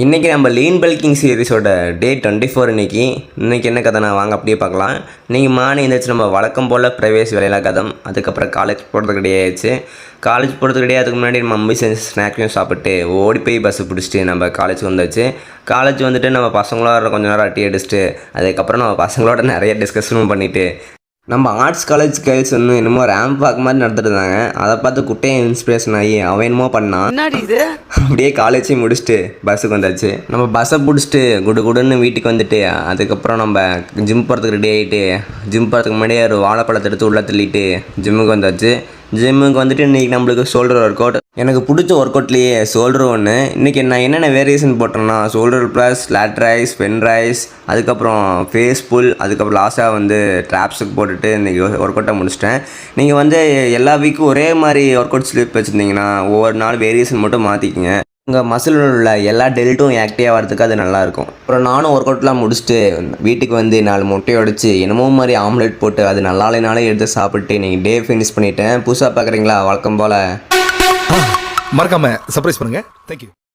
இன்றைக்கி நம்ம lean bulking சீரிஸோட டே 24 இன்றைக்கி என்ன கதை நான் வாங்க அப்படியே பார்க்கலாம். இன்றைக்கி மார்னிங் எழுந்திரிச்சு நம்ம வழக்கம் போல் ப்ரைவேஸ் வேலையெல்லாம் கதம். அதுக்கப்புறம் காலேஜ் போகிறதுக்கு ரெடி ஆயிடுச்சு. காலேஜ் போகிறதுக்கு ரெடி அதுக்கு முன்னாடி நம்ம மம்மி செஞ்சு ஸ்நாக்ஸையும் சாப்பிட்டு ஓடி போய் பஸ்ஸு பிடிச்சிட்டு நம்ம காலேஜ் வந்தாச்சு. காலேஜ் வந்துட்டு நம்ம பசங்களோட கொஞ்சம் நேரம் அட்டி அடிச்சுட்டு அதுக்கப்புறம் நம்ம பசங்களோட நிறைய டிஸ்கஷனும் பண்ணிவிட்டு நம்ம ஆர்ட்ஸ் காலேஜ் கேர்ள்ஸ் வந்து என்னமோ ரேம்ப் வாக் மாதிரி நடந்துட்டு இருந்தாங்க. அதை பார்த்து குட்டையை இன்ஸ்பிரேஷன் ஆகி அவன் என்னமோ பண்ணான். அப்படியே காலேஜையும் முடிச்சுட்டு பஸ்ஸுக்கு வந்தாச்சு. நம்ம பஸ்ஸை பிடிச்சிட்டு குடுன்னு வீட்டுக்கு வந்துட்டு அதுக்கப்புறம் நம்ம ஜிம் போகிறதுக்கு ரெடி ஆகிட்டு ஜிம் போகிறதுக்கு முன்னாடியே ஒரு வாழைப்பழத்தை எடுத்து உள்ளே தள்ளிட்டு ஜிம்முக்கு வந்தாச்சு. ஜிம்முக்கு வந்துட்டு இன்றைக்கி நம்மளுக்கு ஷோல்டர் ஒர்க் அவுட். எனக்கு பிடிச்ச ஒர்க் அவுட்லேயே ஷோல்டர் ஒன்று. இன்றைக்கி நான் என்னென்ன வேரியேஷன் போட்டேன்னா shoulder plus lat raise, bent raise, அதுக்கப்புறம் ஃபேஸ் புல், அதுக்கப்புறம் லாஸ்ட்டாக வந்து ட்ராப்ஸுக்கு போட்டுட்டு இன்றைக்கி ஒர்க் அவுட்டை முடிச்சிட்டேன். நீங்கள் வந்து எல்லா வீக்கும் ஒரே மாதிரி ஒர்க் அவுட் ஸ்லிப் வச்சுருந்தீங்கன்னா ஒவ்வொரு நாள் வேரியேஷன் மட்டும் மாற்றிக்கிங்க. உங்கள் மசிலில் உள்ள எல்லா டெல்ட்டும் ஆக்டிவாக வரதுக்கு அது நல்லாயிருக்கும். அப்புறம் நானும் ஒர்க் அவுட்லாம் முடிச்சுட்டு வீட்டுக்கு வந்து 4 முட்டையை உடச்சி என்னமோ மாதிரி ஆம்லெட் போட்டு அது நல்லாலே எடுத்து சாப்பிட்டு நீங்கள் டே ஃபினிஷ் பண்ணிட்டேன். புதுசாக பார்க்குறீங்களா? வழக்கம் போல் மறக்காம சர்ப்ரைஸ் பண்ணுங்க. தேங்க்யூ.